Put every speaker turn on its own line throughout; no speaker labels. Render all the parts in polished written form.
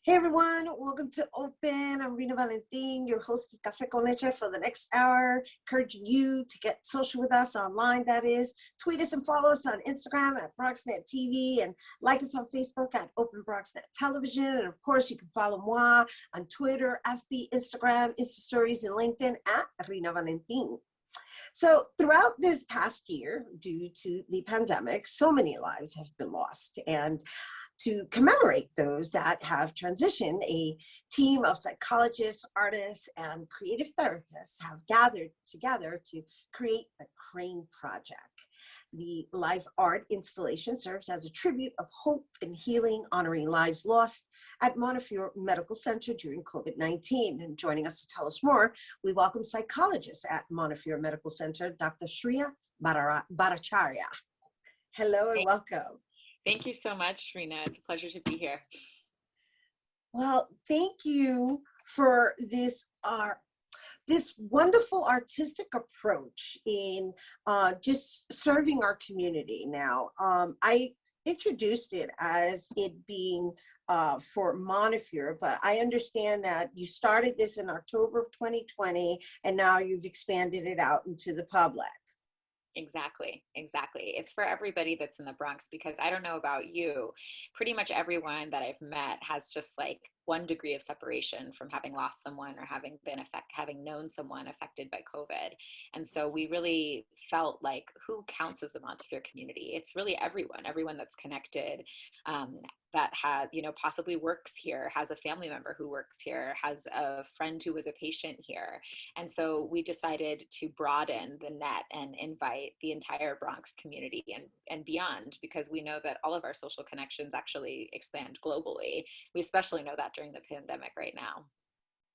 Hey everyone, welcome to Open. I'm Rhina Valentin, your host of Café con Leche for the next hour, encouraging you to get social with us online, that is. Tweet us and follow us on Instagram at BxRx TV and like us on Facebook at Open BxRx Television. And of course, you can follow moi on Twitter, FB, Instagram, Insta Stories, and LinkedIn at Rhina Valentin. So throughout this past year, due to the pandemic, so many lives have been lost. And to commemorate those that have transitioned, a team of psychologists, artists, and creative therapists have gathered together to create the Crane Project. The live art installation serves as a tribute of hope and healing, honoring lives lost at Montefiore Medical Center during COVID-19. And joining us to tell us more, we welcome psychologist at Montefiore Medical Center, Dr. Sriya Bhattacharyya. Hello and welcome.
Thank you so much, Rhina. It's a pleasure to be here.
Well, thank you for this wonderful artistic approach in just serving our community. Now, I introduced it as it being for Montefiore, but I understand that you started this in October of 2020, and now you've expanded it out into the public.
Exactly. It's for everybody that's in the Bronx, because I don't know about you, pretty much everyone that I've met has just like one degree of separation from having lost someone or having known someone affected by COVID. And so we really felt like, who counts as the Montefiore community? It's really everyone that's connected, that has, possibly works here, has a family member who works here, has a friend who was a patient here. And so we decided to broaden the net and invite the entire Bronx community and beyond, because we know that all of our social connections actually expand globally. We especially know that during the pandemic right now.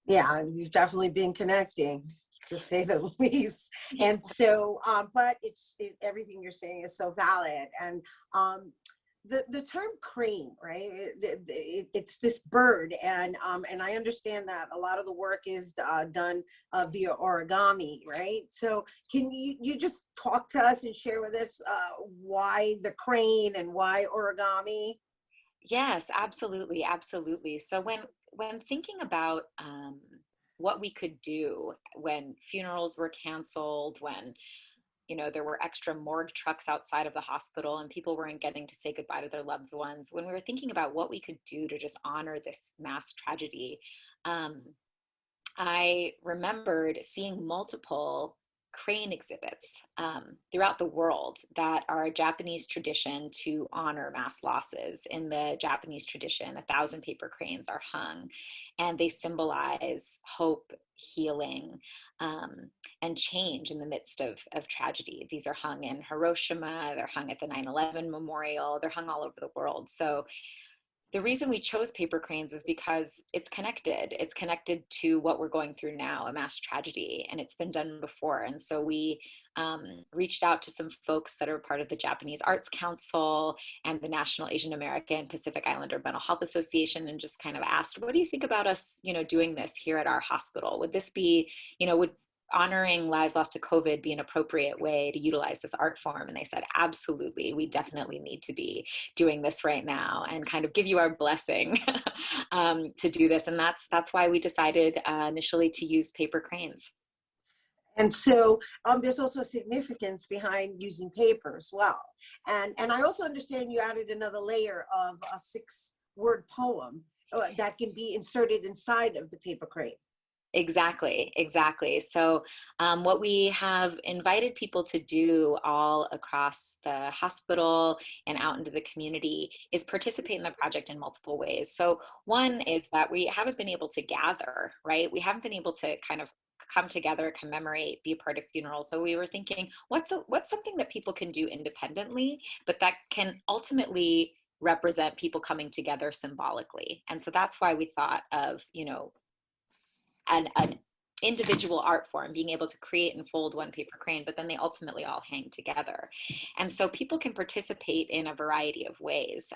Yeah, you've definitely been connecting, to say the least. And so, but everything you're saying is so valid. And the term crane, right? It's this bird, and I understand that a lot of the work is done via origami, right? So can you just talk to us and share with us why the crane and why origami?
Yes, absolutely. So when thinking about what we could do when funerals were canceled, when there were extra morgue trucks outside of the hospital and people weren't getting to say goodbye to their loved ones, when we were thinking about what we could do to just honor this mass tragedy, I remembered seeing multiple crane exhibits throughout the world that are a Japanese tradition to honor mass losses. In the Japanese tradition, 1,000 paper cranes are hung, and they symbolize hope, healing, and change in the midst of tragedy. These are hung in Hiroshima, they're hung at the 9/11 memorial, they're hung all over the world. So the reason we chose paper cranes is because it's connected. It's connected to what we're going through now, a mass tragedy, and it's been done before. And so we reached out to some folks that are part of the Japanese Arts Council and the National Asian American Pacific Islander Mental Health Association, and just kind of asked, what do you think about us, doing this here at our hospital? Would this be, would honoring lives lost to COVID be an appropriate way to utilize this art form? And they said, absolutely, we definitely need to be doing this right now and kind of give you our blessing to do this. And that's why we decided initially to use paper cranes.
And so there's also significance behind using paper as well. And I also understand you added another layer of a 6-word poem that can be inserted inside of the paper crane.
Exactly. So what we have invited people to do all across the hospital and out into the community is participate in the project in multiple ways. So one is that we haven't been able to gather, right? We haven't been able to kind of come together, commemorate, be a part of funerals. So we were thinking, what's something that people can do independently, but that can ultimately represent people coming together symbolically. And so that's why we thought of, an individual art form, being able to create and fold one paper crane, but then they ultimately all hang together. And so people can participate in a variety of ways.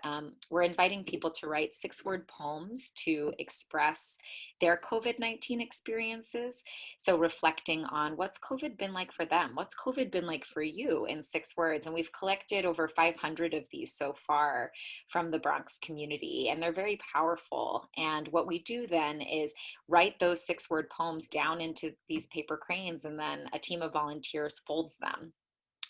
We're inviting people to write 6-word poems to express their COVID-19 experiences. So reflecting on what's COVID been like for them, what's COVID been like for you in 6 words. And we've collected over 500 of these so far from the Bronx community, and they're very powerful. And what we do then is write those 6-word poems down into these paper cranes, and then a team of volunteers folds them.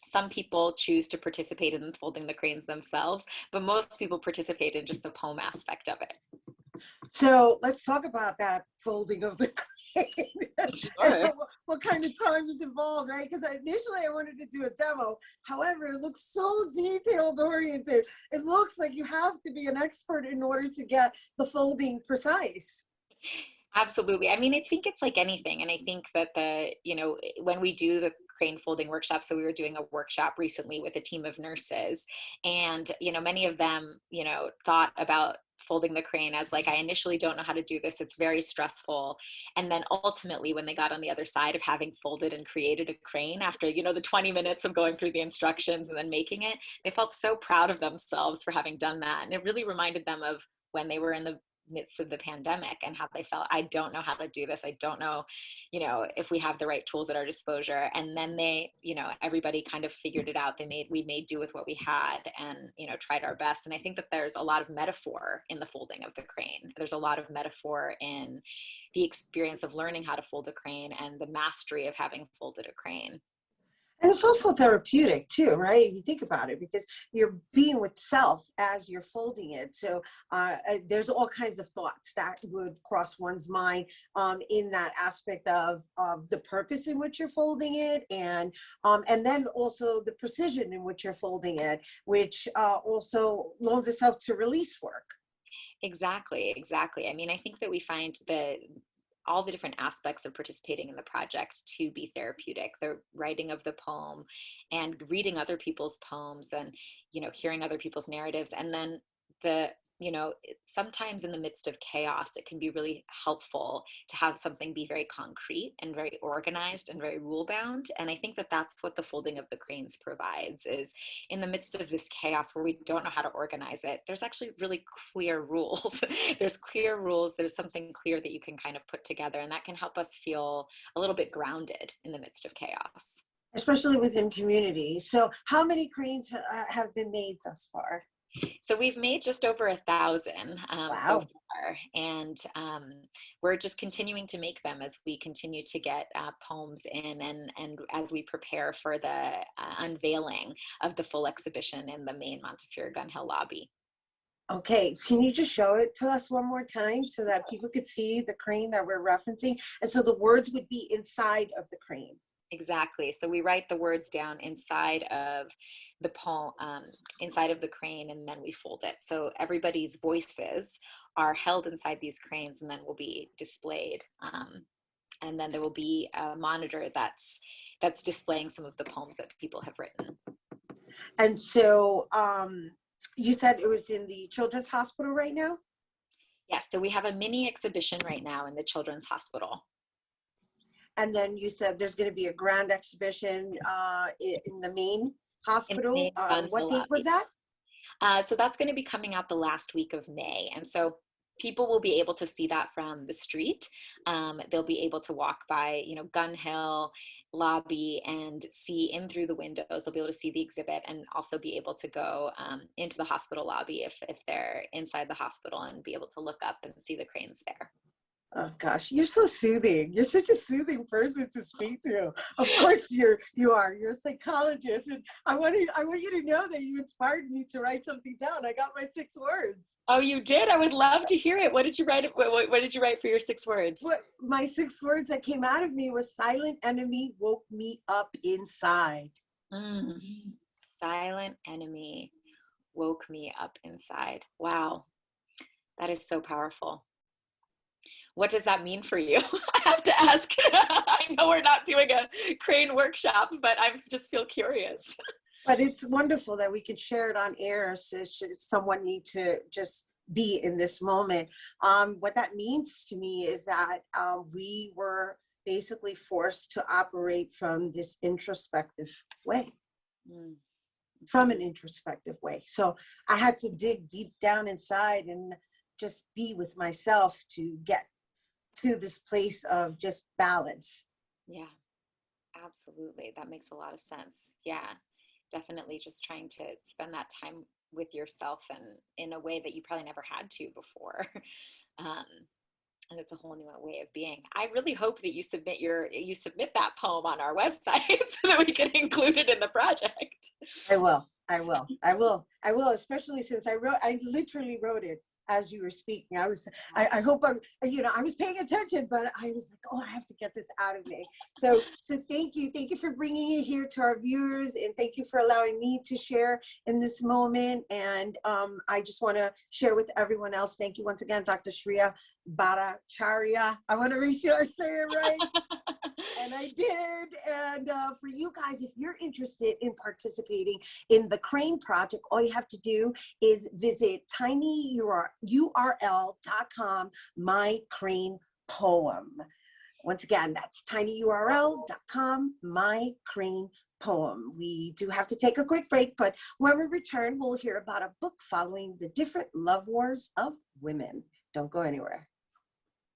Some people choose to participate in folding the cranes themselves, but most people participate in just the poem aspect of it.
So let's talk about that folding of the crane.
Sure.
What kind of time is involved, right? Because initially I wanted to do a demo. However, it looks so detailed oriented. It looks like you have to be an expert in order to get the folding precise.
Absolutely. I mean, I think it's like anything. And I think that when we do the crane folding workshop, so we were doing a workshop recently with a team of nurses, and, many of them, thought about folding the crane as like, I initially don't know how to do this. It's very stressful. And then ultimately, when they got on the other side of having folded and created a crane after, the 20 minutes of going through the instructions and then making it, they felt so proud of themselves for having done that. And it really reminded them of when they were in the midst of the pandemic and how they felt, I don't know how to do this. I don't know, if we have the right tools at our disposal. And then they, everybody kind of figured it out. We made do with what we had and, tried our best. And I think that there's a lot of metaphor in the folding of the crane. There's a lot of metaphor in the experience of learning how to fold a crane and the mastery of having folded a crane.
And it's also therapeutic too, right? If you think about it, because you're being with self as you're folding it. So there's all kinds of thoughts that would cross one's mind in that aspect of the purpose in which you're folding it, and then also the precision in which you're folding it, which also loans itself to release work.
Exactly. I mean, I think that we find all the different aspects of participating in the project to be therapeutic. The writing of the poem and reading other people's poems and, hearing other people's narratives. And then sometimes in the midst of chaos, it can be really helpful to have something be very concrete and very organized and very rule bound. And I think that that's what the folding of the cranes provides, is in the midst of this chaos where we don't know how to organize it, there's actually really clear rules. There's clear rules. There's something clear that you can kind of put together, and that can help us feel a little bit grounded in the midst of chaos.
Especially within communities. So how many cranes have been made thus far?
So we've made just over 1,000
Wow.
so far, and we're just continuing to make them as we continue to get poems in, and as we prepare for the unveiling of the full exhibition in the main Montefiore Gun Hill lobby.
Okay, can you just show it to us one more time so that people could see the crane that we're referencing? And so the words would be inside of the crane.
Exactly. So we write the words down inside of the poem, inside of the crane, and then we fold it. So everybody's voices are held inside these cranes and then will be displayed. And then there will be a monitor that's displaying some of the poems that people have written.
And so you said it was in the Children's Hospital right now?
Yes. So we have a mini exhibition right now in the Children's Hospital.
And then you said there's going to be a grand exhibition in the main hospital. What date was that?
So that's going to be coming out the last week of May. And so people will be able to see that from the street. They'll be able to walk by, Gun Hill lobby and see in through the windows. They'll be able to see the exhibit and also be able to go into the hospital lobby if they're inside the hospital and be able to look up and see the cranes there.
Oh gosh, you're so soothing. You're such a soothing person to speak to. Of course you are. You're a psychologist, and I want you to know that you inspired me to write something down. I got my 6 words.
Oh, you did? I would love to hear it. What did you write? What did you write for your 6 words?
My 6 words that came out of me was silent enemy woke me up inside.
Silent enemy woke me up inside. Wow. That is so powerful. What does that mean for you? I have to ask. I know we're not doing a crane workshop, but I just feel curious.
But it's wonderful that we can share it on air. So should someone need to just be in this moment. What that means to me is that we were basically forced to operate from this introspective way, from an introspective way. So I had to dig deep down inside and just be with myself to get to this place of just balance.
Yeah, absolutely. That makes a lot of sense. Yeah, definitely just trying to spend that time with yourself and in a way that you probably never had to before. Um, and it's a whole new way of being. I really hope that you submit that poem on our website so that we can include it in the project.
I will, especially since I literally wrote it as you were speaking. I hope I was paying attention, but I was like, oh, I have to get this out of me. So thank you for bringing it here to our viewers, and thank you for allowing me to share in this moment. And I just want to share with everyone else. Thank you once again, Dr. Sriya Bhattacharyya. I want to make sure I say it right. And I did. And for you guys, if you're interested in participating in the Crane project, all you have to do is visit tinyurl.com, my Crane poem. Once again, that's tinyurl.com, my Crane poem. We do have to take a quick break, but when we return, we'll hear about a book following the different love wars of women. Don't go anywhere.